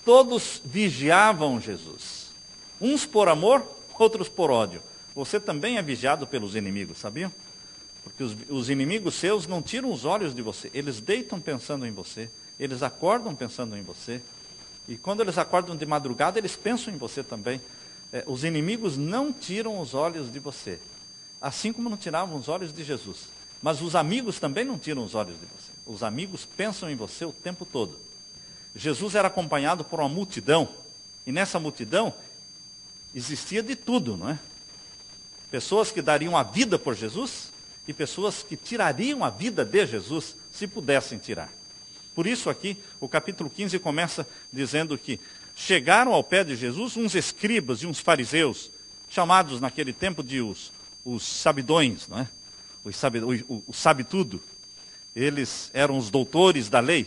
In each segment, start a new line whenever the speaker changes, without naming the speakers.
todos vigiavam Jesus. Uns por amor, outros por ódio. Você também é vigiado pelos inimigos, sabiam? Porque os inimigos seus não tiram os olhos de você. Eles deitam pensando em você. Eles acordam pensando em você. E quando eles acordam de madrugada, eles pensam em você também. Os inimigos não tiram os olhos de você. Assim como não tiravam os olhos de Jesus. Mas os amigos também não tiram os olhos de você. Os amigos pensam em você o tempo todo. Jesus era acompanhado por uma multidão. E nessa multidão existia de tudo, não é? Pessoas que dariam a vida por Jesus e pessoas que tirariam a vida de Jesus se pudessem tirar. Por isso aqui, o capítulo 15 começa dizendo que chegaram ao pé de Jesus uns escribas e uns fariseus, chamados naquele tempo de os sabidões, não é? O sabe-tudo. Eles eram os doutores da lei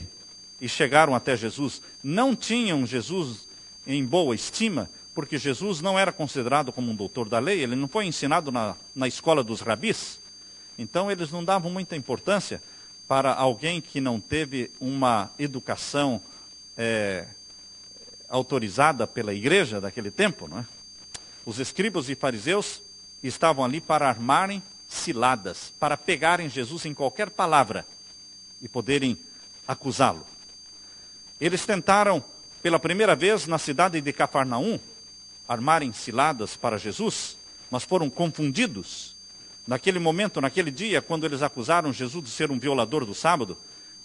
e chegaram até Jesus. Não tinham Jesus em boa estima, porque Jesus não era considerado como um doutor da lei, ele não foi ensinado na escola dos rabis. Então eles não davam muita importância para alguém que não teve uma educação autorizada pela igreja daquele tempo, não é? Os escribas e fariseus estavam ali para armarem ciladas, para pegarem Jesus em qualquer palavra e poderem acusá-lo. Eles tentaram, pela primeira vez na cidade de Cafarnaum, armarem ciladas para Jesus, mas foram confundidos. Naquele momento, naquele dia, quando eles acusaram Jesus de ser um violador do sábado,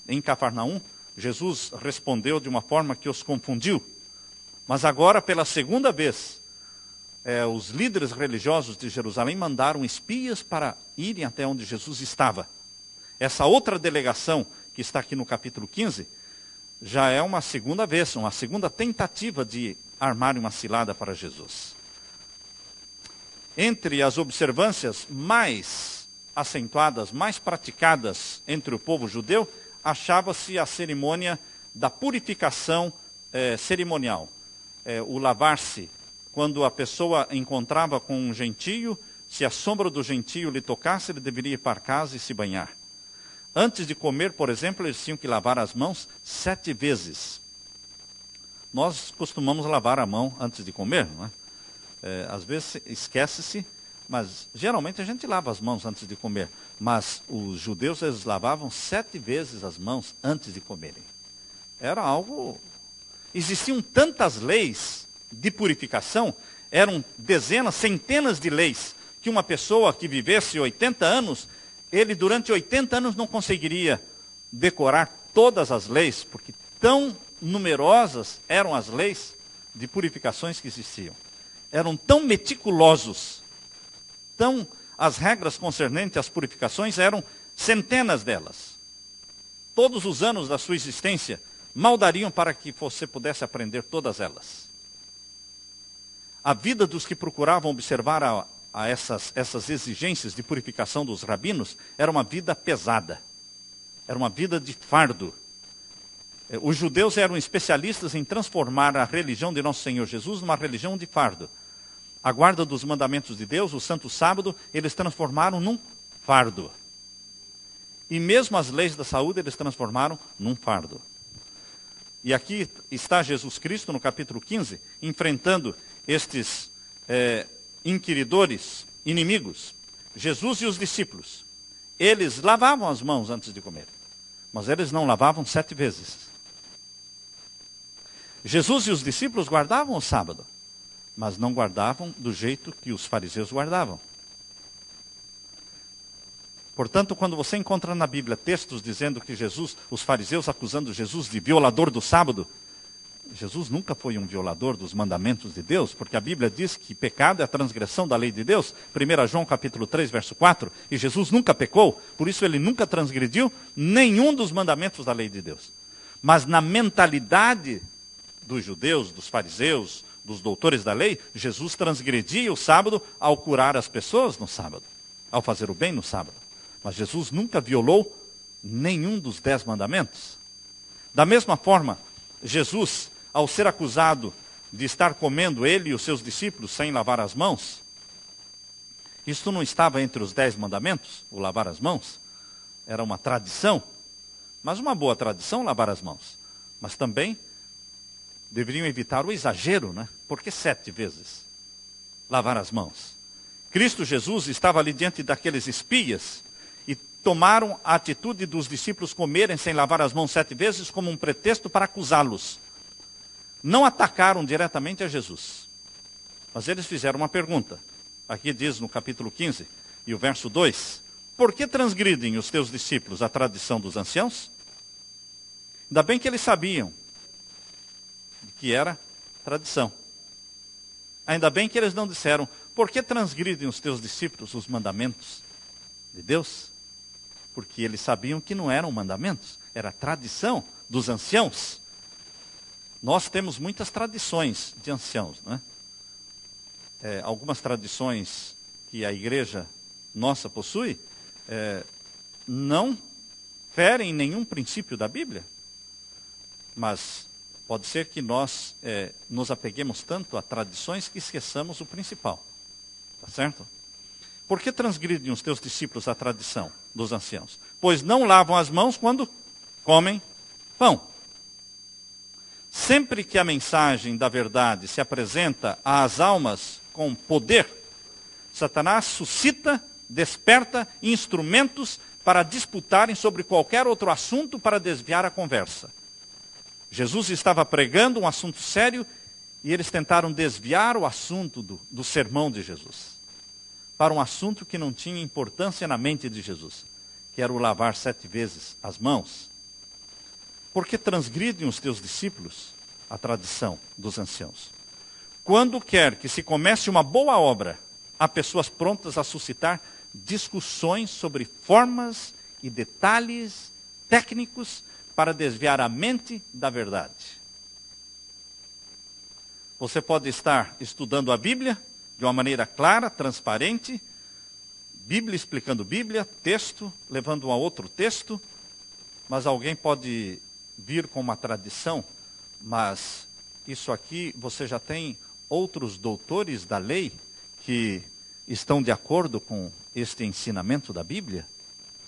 em Cafarnaum, Jesus respondeu de uma forma que os confundiu. Mas agora, pela segunda vez, os líderes religiosos de Jerusalém mandaram espias para irem até onde Jesus estava. Essa outra delegação, que está aqui no capítulo 15, já é uma segunda vez, uma segunda tentativa de armarem uma cilada para Jesus. Entre as observâncias mais acentuadas, mais praticadas entre o povo judeu, achava-se a cerimônia da purificação cerimonial. O lavar-se, quando a pessoa encontrava com um gentio, se a sombra do gentio lhe tocasse, ele deveria ir para casa e se banhar. Antes de comer, por exemplo, eles tinham que lavar as mãos 7 vezes. Nós costumamos lavar a mão antes de comer, não é? Às vezes esquece-se, mas geralmente a gente lava as mãos antes de comer. Mas os judeus, eles lavavam 7 vezes as mãos antes de comerem. Era algo... Existiam tantas leis de purificação, eram dezenas, centenas de leis, que uma pessoa que vivesse 80 anos, ele durante 80 anos não conseguiria decorar todas as leis, porque tão numerosas eram as leis de purificações que existiam. Eram tão meticulosos, as regras concernentes às purificações eram centenas delas. Todos os anos da sua existência mal dariam para que você pudesse aprender todas elas. A vida dos que procuravam observar essas exigências de purificação dos rabinos era uma vida pesada, era uma vida de fardo. Os judeus eram especialistas em transformar a religião de Nosso Senhor Jesus numa religião de fardo. A guarda dos mandamentos de Deus, o Santo Sábado, eles transformaram num fardo. E mesmo as leis da saúde, eles transformaram num fardo. E aqui está Jesus Cristo, no capítulo 15, enfrentando estes inquiridores, inimigos. Jesus e os discípulos, eles lavavam as mãos antes de comer, mas eles não lavavam 7 vezes. Jesus e os discípulos guardavam o sábado, mas não guardavam do jeito que os fariseus guardavam. Portanto, quando você encontra na Bíblia textos dizendo que os fariseus acusando Jesus de violador do sábado, Jesus nunca foi um violador dos mandamentos de Deus, porque a Bíblia diz que pecado é a transgressão da lei de Deus, 1 João capítulo 3, verso 4, e Jesus nunca pecou, por isso ele nunca transgrediu nenhum dos mandamentos da lei de Deus. Mas na mentalidade dos judeus, dos fariseus, dos doutores da lei, Jesus transgredia o sábado ao curar as pessoas no sábado, ao fazer o bem no sábado. Mas Jesus nunca violou nenhum dos 10 mandamentos. Da mesma forma, Jesus, ao ser acusado de estar comendo ele e os seus discípulos sem lavar as mãos, isso não estava entre os 10 mandamentos, o lavar as mãos? Era uma tradição, mas uma boa tradição lavar as mãos. Mas também deveriam evitar o exagero, né? Por que 7 vezes lavar as mãos? Cristo Jesus estava ali diante daqueles espias e tomaram a atitude dos discípulos comerem sem lavar as mãos 7 vezes como um pretexto para acusá-los. Não atacaram diretamente a Jesus, mas eles fizeram uma pergunta. Aqui diz no capítulo 15 e o verso 2, por que transgridem os teus discípulos a tradição dos anciãos? Ainda bem que eles sabiam que era tradição. Ainda bem que eles não disseram, por que transgridem os teus discípulos os mandamentos de Deus? Porque eles sabiam que não eram mandamentos, era tradição dos anciãos. Nós temos muitas tradições de anciãos, não é? Algumas tradições que a igreja nossa possui, não ferem nenhum princípio da Bíblia, mas pode ser que nós nos apeguemos tanto a tradições que esqueçamos o principal. Tá certo? Por que transgridem os teus discípulos a tradição dos anciãos? Pois não lavam as mãos quando comem pão. Sempre que a mensagem da verdade se apresenta às almas com poder, Satanás suscita, desperta instrumentos para disputarem sobre qualquer outro assunto para desviar a conversa. Jesus estava pregando um assunto sério e eles tentaram desviar o assunto do sermão de Jesus para um assunto que não tinha importância na mente de Jesus, que era o lavar 7 vezes as mãos. Por que transgridem os teus discípulos a tradição dos anciãos? Quando quer que se comece uma boa obra, há pessoas prontas a suscitar discussões sobre formas e detalhes técnicos para desviar a mente da verdade. Você pode estar estudando a Bíblia de uma maneira clara, transparente, Bíblia explicando Bíblia, texto, levando a outro texto, mas alguém pode vir com uma tradição, mas isso aqui você já tem outros doutores da lei que estão de acordo com este ensinamento da Bíblia?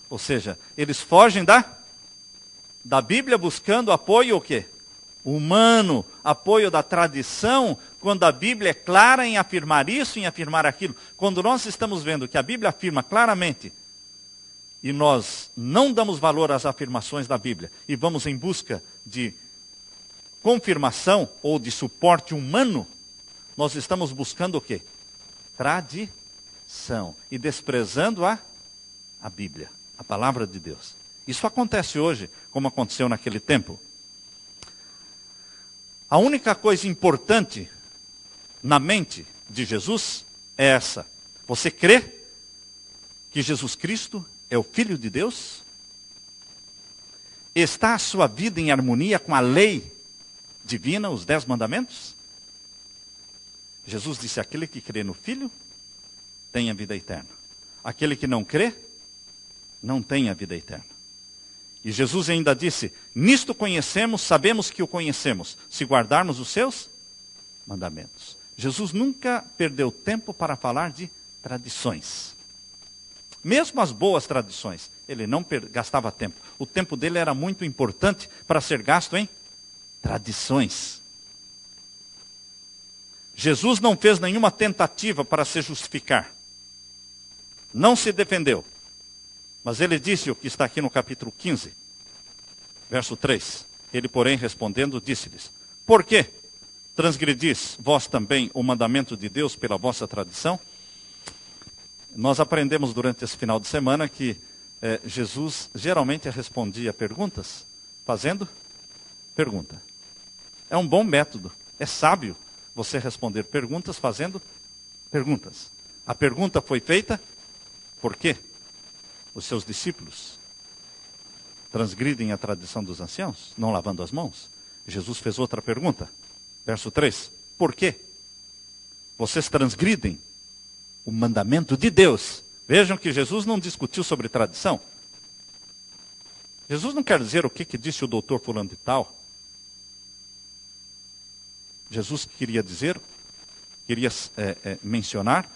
Ou seja, eles fogem da Bíblia buscando apoio o quê? Humano, apoio da tradição, quando a Bíblia é clara em afirmar isso, em afirmar aquilo. Quando nós estamos vendo que a Bíblia afirma claramente e nós não damos valor às afirmações da Bíblia e vamos em busca de confirmação ou de suporte humano, nós estamos buscando o quê? Tradição e desprezando a Bíblia, a palavra de Deus. Isso acontece hoje, como aconteceu naquele tempo. A única coisa importante na mente de Jesus é essa. Você crê que Jesus Cristo é o Filho de Deus? Está a sua vida em harmonia com a lei divina, os 10 mandamentos? Jesus disse, aquele que crê no Filho tem a vida eterna. Aquele que não crê, não tem a vida eterna. E Jesus ainda disse, nisto conhecemos, sabemos que o conhecemos, se guardarmos os seus mandamentos. Jesus nunca perdeu tempo para falar de tradições. Mesmo as boas tradições, ele não gastava tempo. O tempo dele era muito importante para ser gasto em tradições. Jesus não fez nenhuma tentativa para se justificar. Não se defendeu. Mas ele disse o que está aqui no capítulo 15, verso 3. Ele, porém, respondendo, disse-lhes, por que transgredis vós também o mandamento de Deus pela vossa tradição? Nós aprendemos durante esse final de semana que Jesus geralmente respondia perguntas fazendo pergunta. É um bom método, é sábio você responder perguntas fazendo perguntas. A pergunta foi feita, por quê? Os seus discípulos transgridem a tradição dos anciãos, não lavando as mãos. Jesus fez outra pergunta, verso 3. Por quê? Vocês transgridem o mandamento de Deus. Vejam que Jesus não discutiu sobre tradição. Jesus não quer dizer o que disse o doutor fulano de tal. Jesus queria mencionar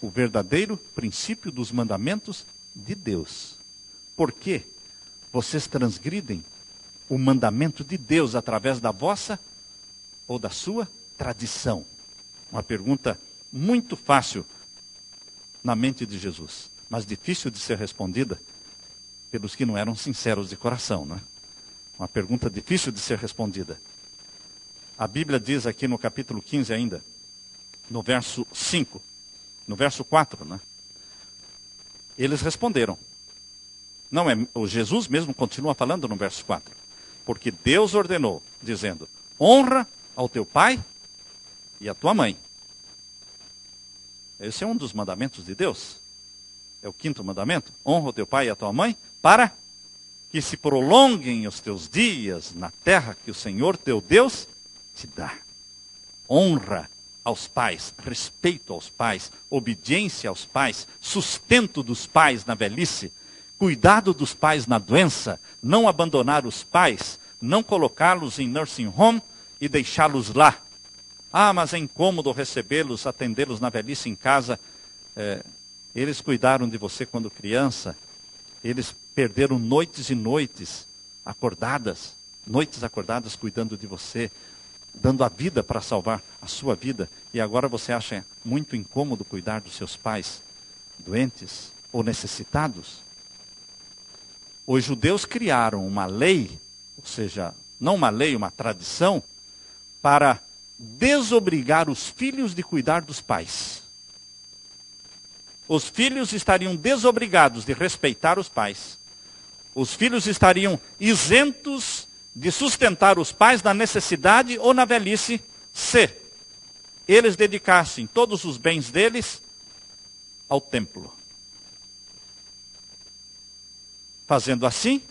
o verdadeiro princípio dos mandamentos de Deus. Por quê? Vocês transgridem o mandamento de Deus através da vossa ou da sua tradição? Uma pergunta muito fácil na mente de Jesus, mas difícil de ser respondida pelos que não eram sinceros de coração, não é? Uma pergunta difícil de ser respondida. A Bíblia diz aqui no capítulo 15 ainda, no verso 5, no verso 4, né? Eles responderam. Não é, o Jesus mesmo continua falando no verso 4. Porque Deus ordenou, dizendo, honra ao teu pai e à tua mãe. Esse é um dos mandamentos de Deus. É o 5º mandamento. Honra o teu pai e a tua mãe, para que se prolonguem os teus dias na terra que o Senhor teu Deus te dá. Honra aos pais, respeito aos pais, obediência aos pais, sustento dos pais na velhice, cuidado dos pais na doença, não abandonar os pais, não colocá-los em nursing home e deixá-los lá. Ah, mas é incômodo recebê-los, atendê-los na velhice em casa. Eles cuidaram de você quando criança, eles perderam noites e noites acordadas, cuidando de você, dando a vida para salvar a sua vida. E agora você acha muito incômodo cuidar dos seus pais doentes ou necessitados? Os judeus criaram uma lei, ou seja, não uma lei, uma tradição, para desobrigar os filhos de cuidar dos pais. Os filhos estariam desobrigados de respeitar os pais. Os filhos estariam isentos de sustentar os pais na necessidade ou na velhice, se eles dedicassem todos os bens deles ao templo. Fazendo assim,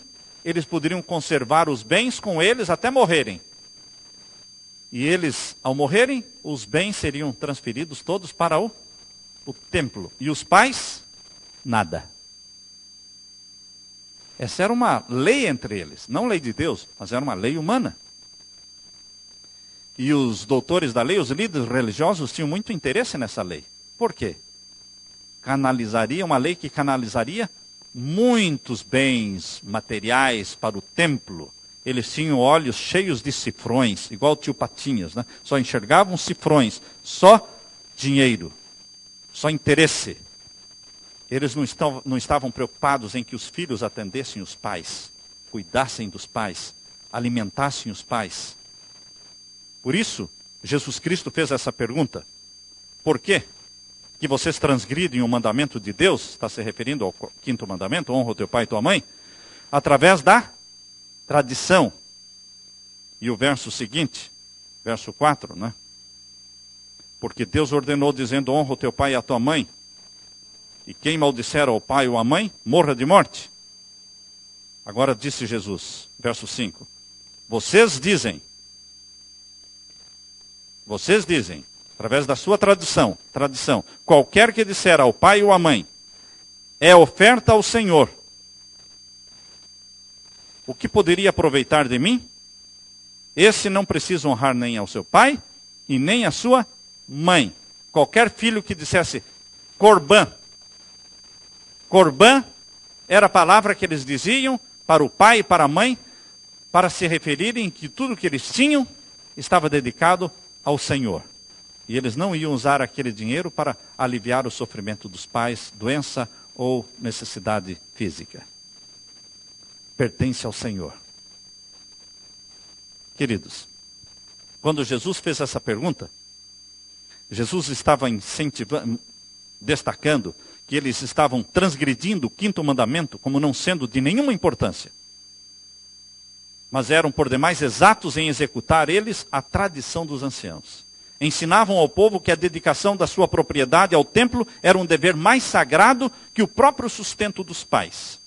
eles poderiam conservar os bens com eles até morrerem. E eles, ao morrerem, os bens seriam transferidos todos para o templo. E os pais, nada. Essa era uma lei entre eles. Não lei de Deus, mas era uma lei humana. E os doutores da lei, os líderes religiosos, tinham muito interesse nessa lei. Por quê? Uma lei que canalizaria muitos bens materiais para o templo. Eles tinham olhos cheios de cifrões, igual o tio Patinhas, né? Só enxergavam cifrões, só dinheiro, só interesse. Eles não estavam preocupados em que os filhos atendessem os pais, cuidassem dos pais, alimentassem os pais. Por isso, Jesus Cristo fez essa pergunta. Por quê que vocês transgridem o mandamento de Deus? Está se referindo ao 5º mandamento, honra o teu pai e tua mãe, através da tradição. E o verso seguinte, verso 4, né? Porque Deus ordenou dizendo, honra o teu pai e a tua mãe, e quem maldisser ao pai ou à mãe, morra de morte. Agora disse Jesus, verso 5, vocês dizem, através da sua tradição, qualquer que disser ao pai ou à mãe, é oferta ao Senhor, o que poderia aproveitar de mim? Esse não precisa honrar nem ao seu pai e nem à sua mãe. Qualquer filho que dissesse Corban. Corban era a palavra que eles diziam para o pai e para a mãe, para se referirem que tudo que eles tinham estava dedicado ao Senhor. E eles não iam usar aquele dinheiro para aliviar o sofrimento dos pais, doença ou necessidade física. Pertence ao Senhor. Queridos, quando Jesus fez essa pergunta, Jesus estava destacando que eles estavam transgredindo o 5º mandamento como não sendo de nenhuma importância. Mas eram por demais exatos em executar eles a tradição dos anciãos. Ensinavam ao povo que a dedicação da sua propriedade ao templo era um dever mais sagrado que o próprio sustento dos pais.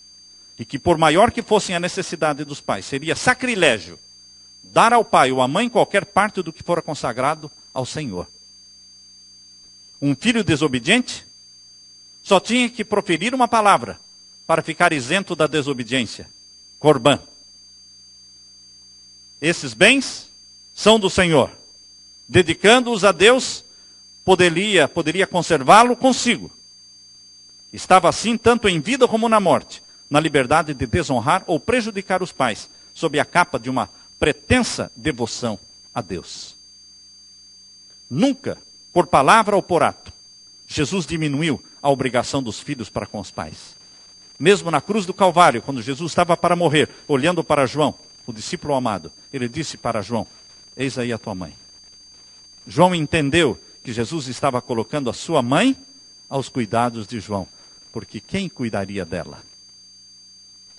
E que por maior que fosse a necessidade dos pais, seria sacrilégio dar ao pai ou à mãe qualquer parte do que fora consagrado ao Senhor. Um filho desobediente só tinha que proferir uma palavra para ficar isento da desobediência. Corban. Esses bens são do Senhor. Dedicando-os a Deus, poderia conservá-lo consigo. Estava assim tanto em vida como na morte, na liberdade de desonrar ou prejudicar os pais, sob a capa de uma pretensa devoção a Deus. Nunca, por palavra ou por ato, Jesus diminuiu a obrigação dos filhos para com os pais. Mesmo na cruz do Calvário, quando Jesus estava para morrer, olhando para João, o discípulo amado, ele disse para João: eis aí a tua mãe. João entendeu que Jesus estava colocando a sua mãe aos cuidados de João, porque quem cuidaria dela?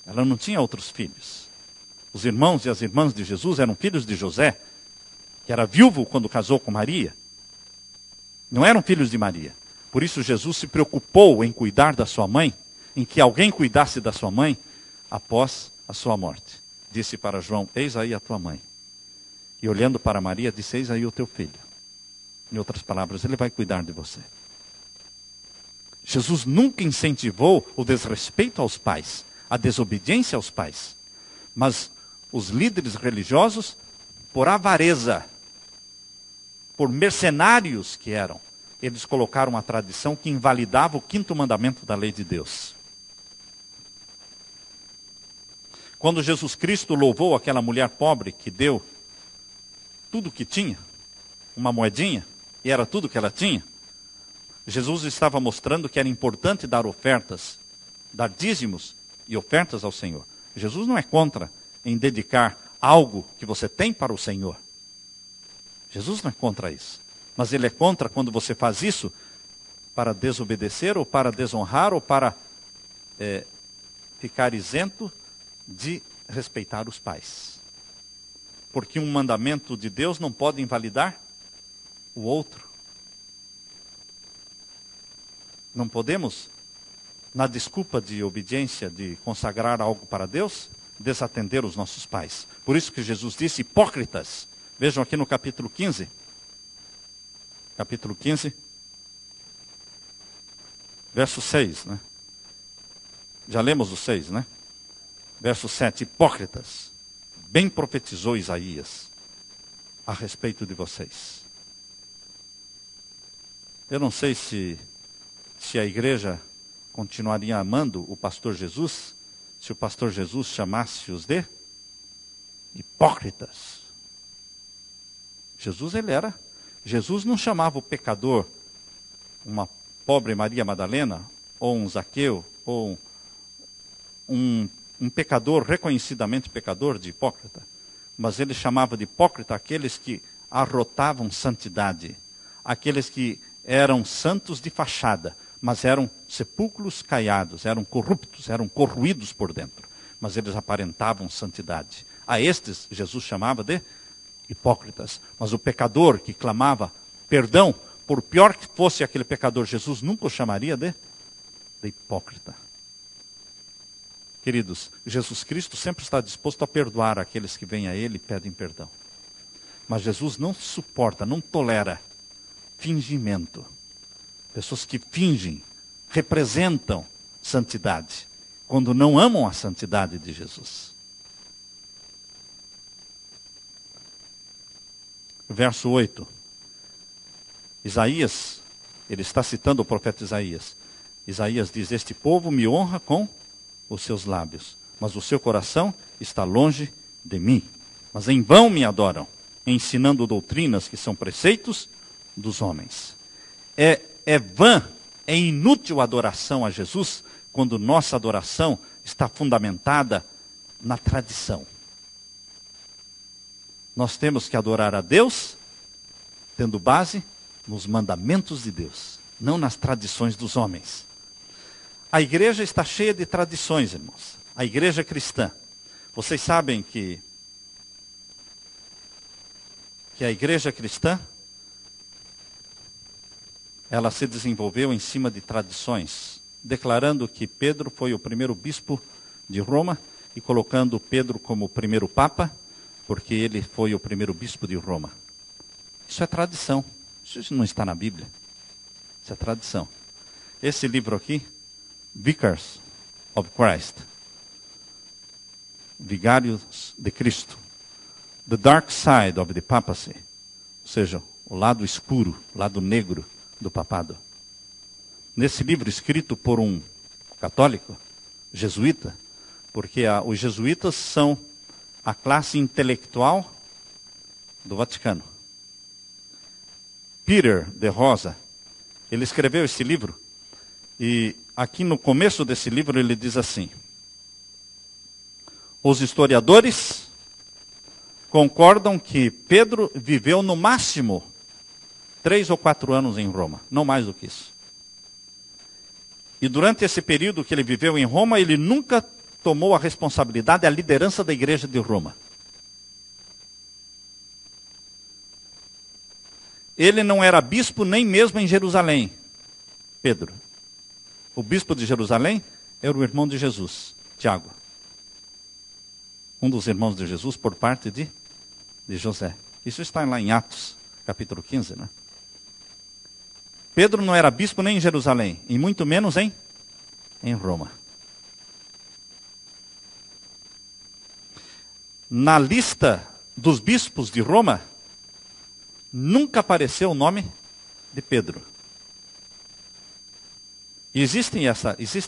Ela não tinha outros filhos. Os irmãos e as irmãs de Jesus eram filhos de José, que era viúvo quando casou com Maria. Não eram filhos de Maria. Por isso Jesus se preocupou em cuidar da sua mãe, em que alguém cuidasse da sua mãe após a sua morte. Disse para João: eis aí a tua mãe. E olhando para Maria, disse: eis aí o teu filho. Em outras palavras, ele vai cuidar de você. Jesus nunca incentivou o desrespeito aos pais, a desobediência aos pais. Mas os líderes religiosos, por avareza, por mercenários que eram, eles colocaram uma tradição que invalidava o 5º mandamento da lei de Deus. Quando Jesus Cristo louvou aquela mulher pobre que deu tudo o que tinha, uma moedinha, e era tudo que ela tinha, Jesus estava mostrando que era importante dar ofertas, dar dízimos e ofertas ao Senhor. Jesus não é contra em dedicar algo que você tem para o Senhor. Jesus não é contra isso. Mas ele é contra quando você faz isso para desobedecer ou para desonrar ou para ficar isento de respeitar os pais. Porque um mandamento de Deus não pode invalidar o outro. Não podemos, na desculpa de obediência, de consagrar algo para Deus, desatender os nossos pais. Por isso que Jesus disse: hipócritas. Vejam aqui no capítulo 15. Capítulo 15, verso 6, né? Já lemos o 6, né? Verso 7, hipócritas, bem profetizou Isaías a respeito de vocês. Eu não sei se a igreja continuaria amando o pastor Jesus, se o pastor Jesus chamasse-os de hipócritas. Jesus não chamava o pecador, uma pobre Maria Madalena, ou um Zaqueu, ou um pecador, reconhecidamente pecador, de hipócrita. Mas ele chamava de hipócrita aqueles que arrotavam santidade, aqueles que eram santos de fachada, mas eram sepulcros caiados, eram corruptos, eram corroídos por dentro, mas eles aparentavam santidade. A estes Jesus chamava de hipócritas. Mas o pecador que clamava perdão, por pior que fosse aquele pecador, Jesus nunca o chamaria de hipócrita. Queridos, Jesus Cristo sempre está disposto a perdoar aqueles que vêm a Ele e pedem perdão. Mas Jesus não suporta, não tolera fingimento. Pessoas que fingem, representam santidade, quando não amam a santidade de Jesus. Verso 8. Isaías, ele está citando o profeta Isaías. Isaías diz: este povo me honra com os seus lábios, mas o seu coração está longe de mim. Mas em vão me adoram, ensinando doutrinas que são preceitos dos homens. É vã, é inútil a adoração a Jesus, quando nossa adoração está fundamentada na tradição. Nós temos que adorar a Deus, tendo base nos mandamentos de Deus, não nas tradições dos homens. A igreja está cheia de tradições, irmãos. A igreja cristã. Vocês sabem que a igreja cristã, ela se desenvolveu em cima de tradições, declarando que Pedro foi o primeiro bispo de Roma e colocando Pedro como o primeiro papa, porque ele foi o primeiro bispo de Roma. Isso é tradição. Isso não está na Bíblia. Isso é tradição. Esse livro aqui, Vicars of Christ, Vigários de Cristo, The Dark Side of the Papacy, ou seja, o lado escuro, o lado negro do papado. Nesse livro escrito por um católico, jesuíta, porque os jesuítas são a classe intelectual do Vaticano. Peter de Rosa, ele escreveu esse livro, e aqui no começo desse livro ele diz assim: os historiadores concordam que Pedro viveu no máximo 3 ou 4 anos em Roma, não mais do que isso. E durante esse período que ele viveu em Roma, ele nunca tomou a responsabilidade, a liderança da igreja de Roma. Ele não era bispo nem mesmo em Jerusalém, Pedro. O bispo de Jerusalém era o irmão de Jesus, Tiago. Um dos irmãos de Jesus por parte de José. Isso está lá em Atos, capítulo 15, né? Pedro não era bispo nem em Jerusalém, e muito menos em Roma. Na lista dos bispos de Roma, nunca apareceu o nome de Pedro. E existe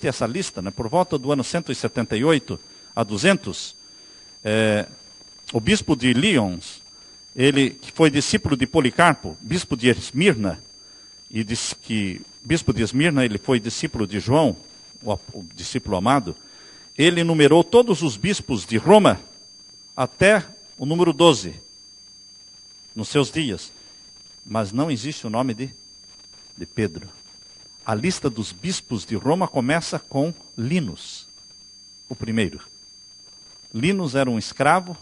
essa lista, né? Por volta do ano 178 a 200, o bispo de Lyons, ele que foi discípulo de Policarpo, bispo de Esmirna, e diz que bispo de Esmirna, ele foi discípulo de João, o discípulo amado. Ele numerou todos os bispos de Roma até o número 12 nos seus dias, mas não existe o nome de Pedro. A lista dos bispos de Roma começa com Linus, o primeiro. Linus era um escravo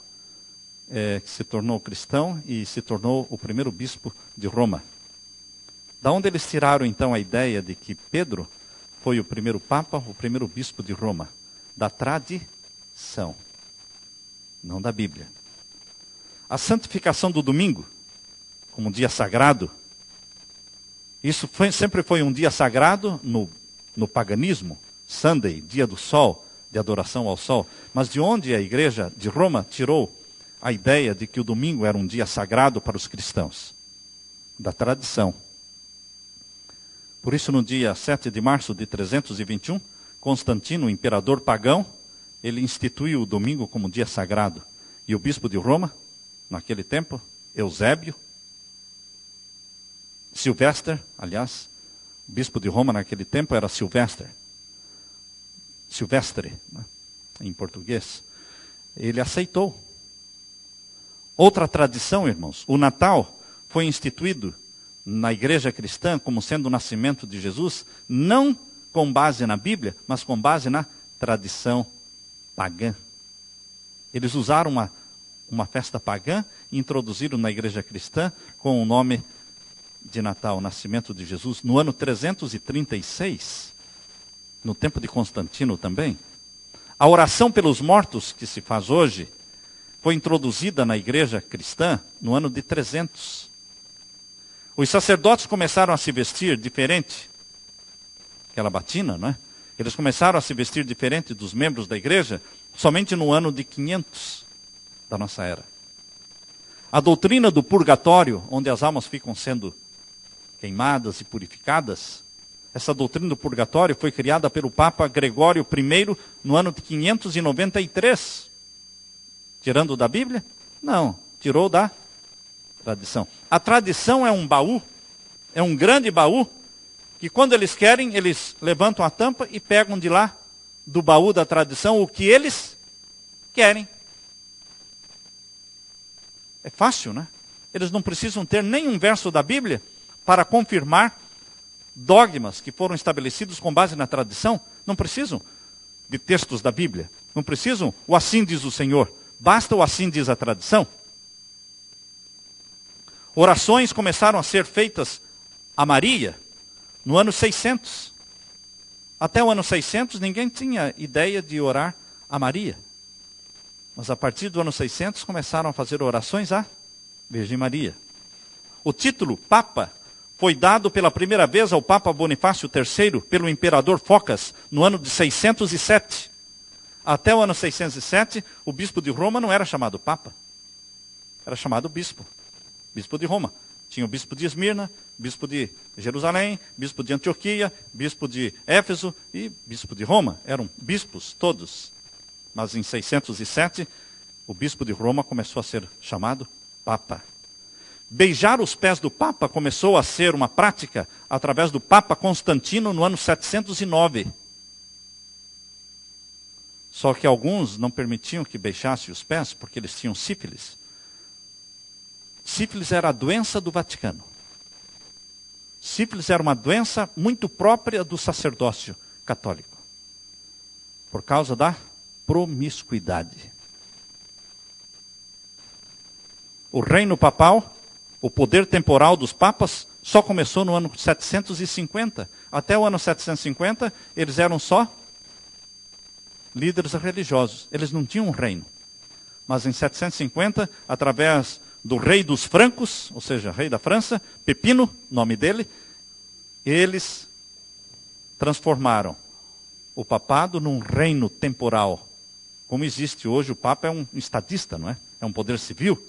que se tornou cristão e se tornou o primeiro bispo de Roma. Da onde eles tiraram então a ideia de que Pedro foi o primeiro papa, o primeiro bispo de Roma? Da tradição, não da Bíblia. A santificação do domingo, como um dia sagrado, isso sempre foi um dia sagrado no paganismo, Sunday, dia do sol, de adoração ao sol. Mas de onde a igreja de Roma tirou a ideia de que o domingo era um dia sagrado para os cristãos? Da tradição. Por isso, no dia 7 de março de 321, Constantino, o imperador pagão, ele instituiu o domingo como dia sagrado. E o bispo de Roma, naquele tempo, Eusébio, Silvestre, aliás, o bispo de Roma naquele tempo era Silvestre, né, em português. Ele aceitou. Outra tradição, irmãos, o Natal foi instituído na igreja cristã como sendo o nascimento de Jesus, não com base na Bíblia, mas com base na tradição pagã. Eles usaram uma festa pagã e introduziram na igreja cristã com o nome de Natal, o nascimento de Jesus, no ano 336, no tempo de Constantino também. A oração pelos mortos, que se faz hoje, foi introduzida na igreja cristã no ano de 300. Os sacerdotes começaram a se vestir diferente, aquela batina, não é? Eles começaram a se vestir diferente dos membros da igreja somente no ano de 500 da nossa era. A doutrina do purgatório, onde as almas ficam sendo queimadas e purificadas, essa doutrina do purgatório foi criada pelo Papa Gregório I no ano de 593. Tirando da Bíblia? Não, tirou da tradição. A tradição é um baú, é um grande baú, que quando eles querem, eles levantam a tampa e pegam de lá, do baú da tradição, o que eles querem. É fácil, né? Eles não precisam ter nenhum verso da Bíblia para confirmar dogmas que foram estabelecidos com base na tradição. Não precisam de textos da Bíblia. Não precisam o assim diz o Senhor. Basta o assim diz a tradição. Orações começaram a ser feitas a Maria no ano 600. Até o ano 600 ninguém tinha ideia de orar a Maria. Mas a partir do ano 600 começaram a fazer orações à Virgem Maria. O título Papa foi dado pela primeira vez ao Papa Bonifácio III pelo imperador Focas no ano de 607. Até o ano 607, o bispo de Roma não era chamado Papa. Era chamado bispo. Bispo de Roma. Tinha o bispo de Esmirna, bispo de Jerusalém, bispo de Antioquia, bispo de Éfeso e bispo de Roma. Eram bispos todos. Mas em 607, o bispo de Roma começou a ser chamado Papa. Beijar os pés do Papa começou a ser uma prática através do Papa Constantino no ano 709. Só que alguns não permitiam que beijasse os pés porque eles tinham sífilis. Sífilis era a doença do Vaticano. Sífilis era uma doença muito própria do sacerdócio católico, por causa da promiscuidade. O reino papal, o poder temporal dos papas, só começou no ano 750. Até o ano 750, eles eram só líderes religiosos. Eles não tinham um reino. Mas em 750, através do rei dos francos, ou seja, rei da França, Pepino, nome dele, eles transformaram o papado num reino temporal. Como existe hoje, o Papa é um estadista, não é? É um poder civil,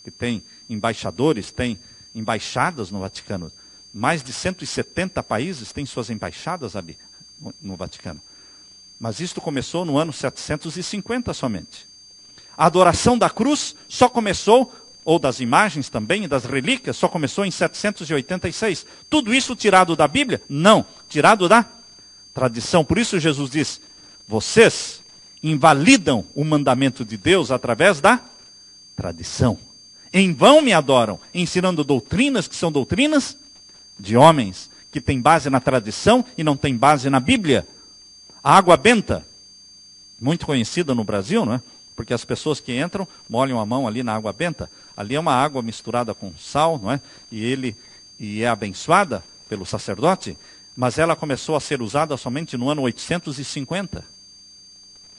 que tem embaixadores, tem embaixadas no Vaticano. Mais de 170 países têm suas embaixadas ali no Vaticano. Mas isto começou no ano 750 somente. A adoração da cruz só começou, ou das imagens também, e das relíquias, só começou em 786. Tudo isso tirado da Bíblia? Não, tirado da tradição. Por isso Jesus diz, vocês invalidam o mandamento de Deus através da tradição. Em vão me adoram, ensinando doutrinas que são doutrinas de homens, que têm base na tradição e não têm base na Bíblia. A água benta, muito conhecida no Brasil, não é? Porque as pessoas que entram, molham a mão ali na água benta. Ali é uma água misturada com sal, não é? E é abençoada pelo sacerdote, mas ela começou a ser usada somente no ano 850.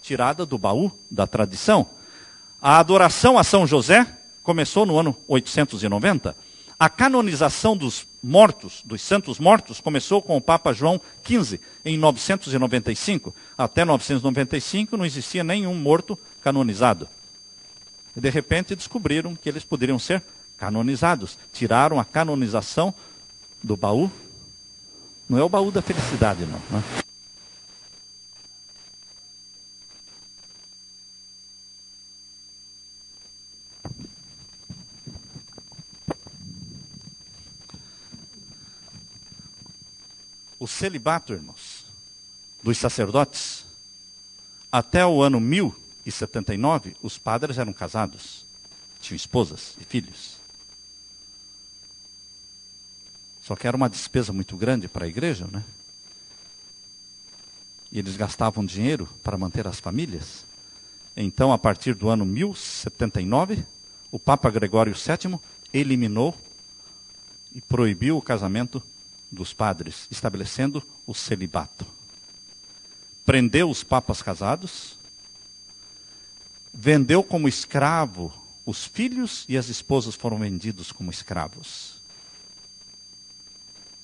Tirada do baú da tradição. A adoração a São José começou no ano 890. A canonização dos mortos, dos santos mortos, começou com o Papa João XV, em 995. Até 995 não existia nenhum morto canonizado. E de repente descobriram que eles poderiam ser canonizados. Tiraram a canonização do baú. Não é o baú da felicidade, não. O celibato, irmãos, dos sacerdotes, até o ano 1079, os padres eram casados, tinham esposas e filhos. Só que era uma despesa muito grande para a igreja, né? E eles gastavam dinheiro para manter as famílias. Então, a partir do ano 1079, o Papa Gregório VII eliminou e proibiu o casamento dos padres, estabelecendo o celibato. Prendeu os papas casados, vendeu como escravo os filhos e as esposas foram vendidos como escravos.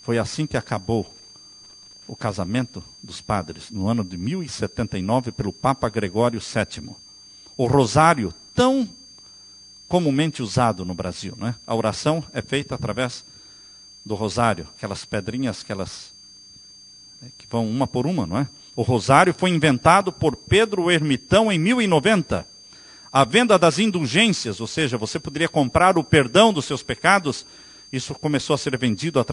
Foi assim que acabou o casamento dos padres, no ano de 1079, pelo Papa Gregório VII. O rosário, tão comumente usado no Brasil, não é? A oração é feita através do rosário, aquelas pedrinhas que vão uma por uma, não é? O rosário foi inventado por Pedro o Ermitão em 1090. A venda das indulgências, ou seja, você poderia comprar o perdão dos seus pecados, isso começou a ser vendido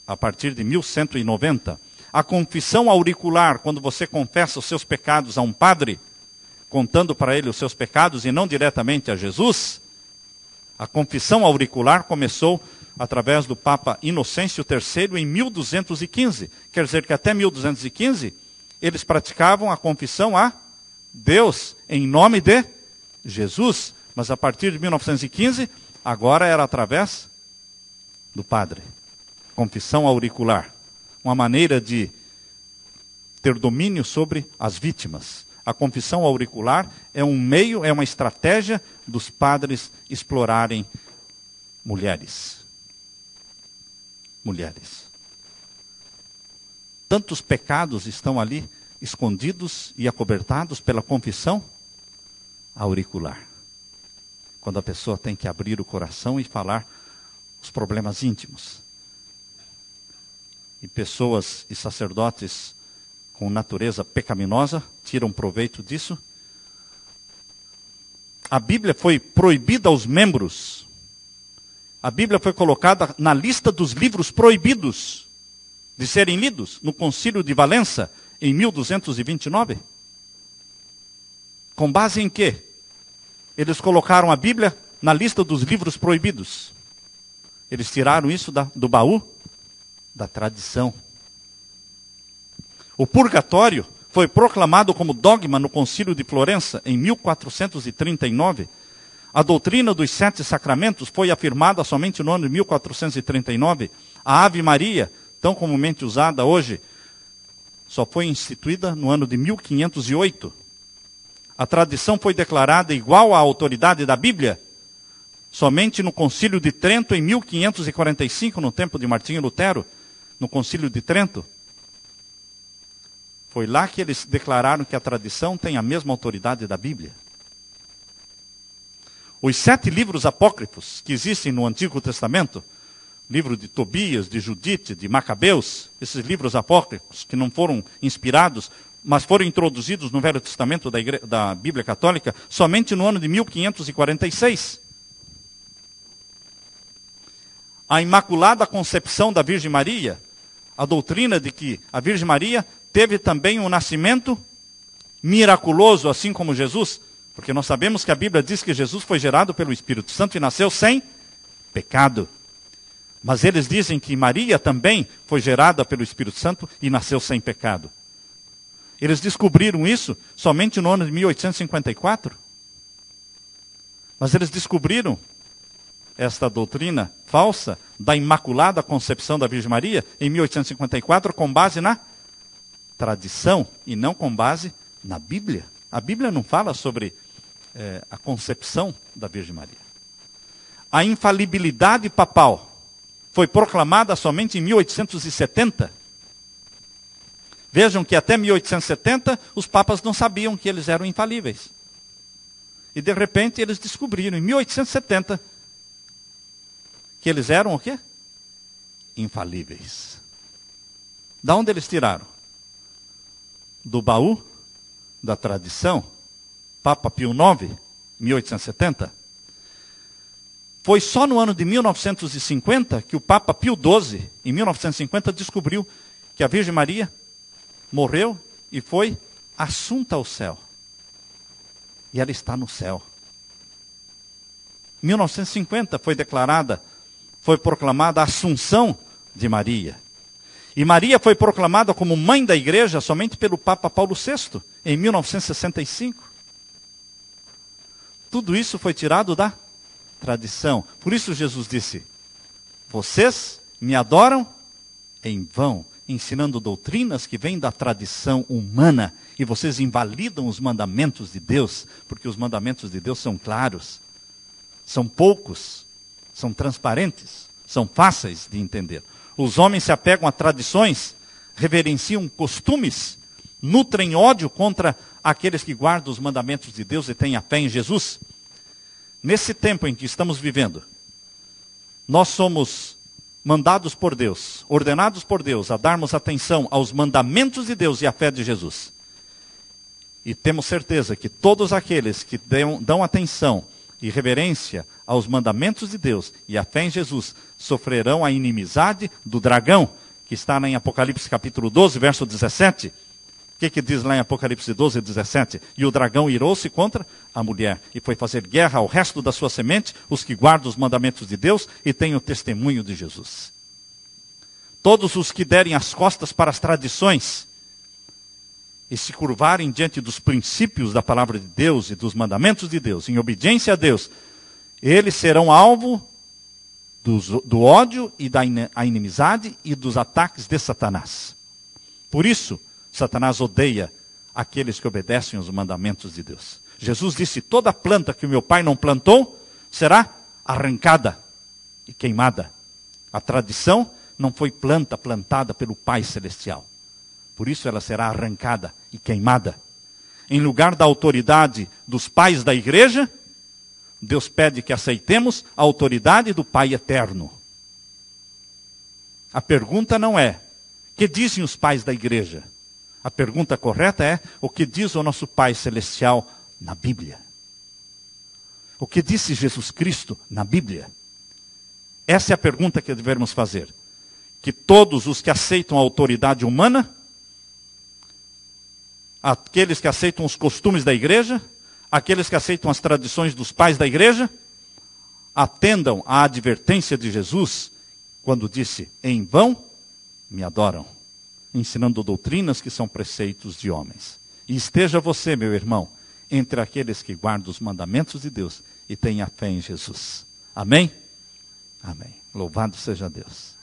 a partir de 1190. A confissão auricular, quando você confessa os seus pecados a um padre, contando para ele os seus pecados e não diretamente a Jesus, a confissão auricular começou através do Papa Inocêncio III em 1215. Quer dizer que até 1215, eles praticavam a confissão a Deus, em nome de Jesus. Mas a partir de 1915, agora era através do padre. Confissão auricular. Uma maneira de ter domínio sobre as vítimas. A confissão auricular é um meio, é uma estratégia dos padres explorarem mulheres. Tantos pecados estão ali escondidos e acobertados pela confissão auricular. Quando a pessoa tem que abrir o coração e falar os problemas íntimos. E pessoas e sacerdotes com natureza pecaminosa tiram proveito disso. A Bíblia foi proibida aos membros A Bíblia foi colocada na lista dos livros proibidos de serem lidos no Concílio de Valença, em 1229. Com base em quê? Eles colocaram a Bíblia na lista dos livros proibidos. Eles tiraram isso do baú da tradição. O purgatório foi proclamado como dogma no Concílio de Florença, em 1439. A doutrina dos 7 sacramentos foi afirmada somente no ano de 1439. A Ave Maria, tão comumente usada hoje, só foi instituída no ano de 1508. A tradição foi declarada igual à autoridade da Bíblia somente no Concílio de Trento, em 1545, no tempo de Martinho Lutero, no Concílio de Trento. Foi lá que eles declararam que a tradição tem a mesma autoridade da Bíblia. Os 7 livros apócrifos que existem no Antigo Testamento, livro de Tobias, de Judite, de Macabeus, esses livros apócrifos que não foram inspirados, mas foram introduzidos no Velho Testamento da Bíblia Católica, somente no ano de 1546. A Imaculada Concepção da Virgem Maria, a doutrina de que a Virgem Maria teve também um nascimento miraculoso, assim como Jesus, porque nós sabemos que a Bíblia diz que Jesus foi gerado pelo Espírito Santo e nasceu sem pecado. Mas eles dizem que Maria também foi gerada pelo Espírito Santo e nasceu sem pecado. Eles descobriram isso somente no ano de 1854. Mas eles descobriram esta doutrina falsa da Imaculada Concepção da Virgem Maria em 1854 com base na tradição e não com base na Bíblia. A Bíblia não fala sobre a concepção da Virgem Maria. A infalibilidade papal foi proclamada somente em 1870. Vejam que até 1870 os papas não sabiam que eles eram infalíveis. E de repente eles descobriram em 1870 que eles eram o quê? Infalíveis. Da onde eles tiraram? Do baú da tradição. Papa Pio IX, 1870. Foi só no ano de 1950 que o Papa Pio XII, em 1950, descobriu que a Virgem Maria morreu e foi assunta ao céu. E ela está no céu. Em 1950 foi proclamada a Assunção de Maria. E Maria foi proclamada como mãe da igreja somente pelo Papa Paulo VI, em 1965. Tudo isso foi tirado da tradição. Por isso Jesus disse: vocês me adoram em vão, ensinando doutrinas que vêm da tradição humana, e vocês invalidam os mandamentos de Deus, porque os mandamentos de Deus são claros, são poucos, são transparentes, são fáceis de entender. Os homens se apegam a tradições, reverenciam costumes, nutrem ódio contra aqueles que guardam os mandamentos de Deus e têm a fé em Jesus. Nesse tempo em que estamos vivendo, nós somos mandados por Deus, ordenados por Deus a darmos atenção aos mandamentos de Deus e à fé de Jesus. E temos certeza que todos aqueles que dão atenção e reverência aos mandamentos de Deus e à fé em Jesus sofrerão a inimizade do dragão, que está lá em Apocalipse capítulo 12, verso 17. O que diz lá em Apocalipse 12, 17? E o dragão irou-se contra a mulher e foi fazer guerra ao resto da sua semente, os que guardam os mandamentos de Deus e têm o testemunho de Jesus. Todos os que derem as costas para as tradições e se curvarem diante dos princípios da palavra de Deus e dos mandamentos de Deus, em obediência a Deus, eles serão alvo do ódio e da inimizade e dos ataques de Satanás. Por isso, Satanás odeia aqueles que obedecem aos mandamentos de Deus. Jesus disse: toda planta que o meu Pai não plantou será arrancada e queimada. A tradição não foi plantada pelo Pai Celestial. Por isso ela será arrancada e queimada. Em lugar da autoridade dos pais da igreja, Deus pede que aceitemos a autoridade do Pai Eterno. A pergunta não é: o que dizem os pais da igreja? A pergunta correta é: o que diz o nosso Pai Celestial na Bíblia? O que disse Jesus Cristo na Bíblia? Essa é a pergunta que devemos fazer. Que todos os que aceitam a autoridade humana, aqueles que aceitam os costumes da igreja, aqueles que aceitam as tradições dos pais da igreja, atendam à advertência de Jesus, quando disse, em vão me adoram, ensinando doutrinas que são preceitos de homens. E esteja você, meu irmão, entre aqueles que guardam os mandamentos de Deus e têm a fé em Jesus. Amém? Amém. Louvado seja Deus.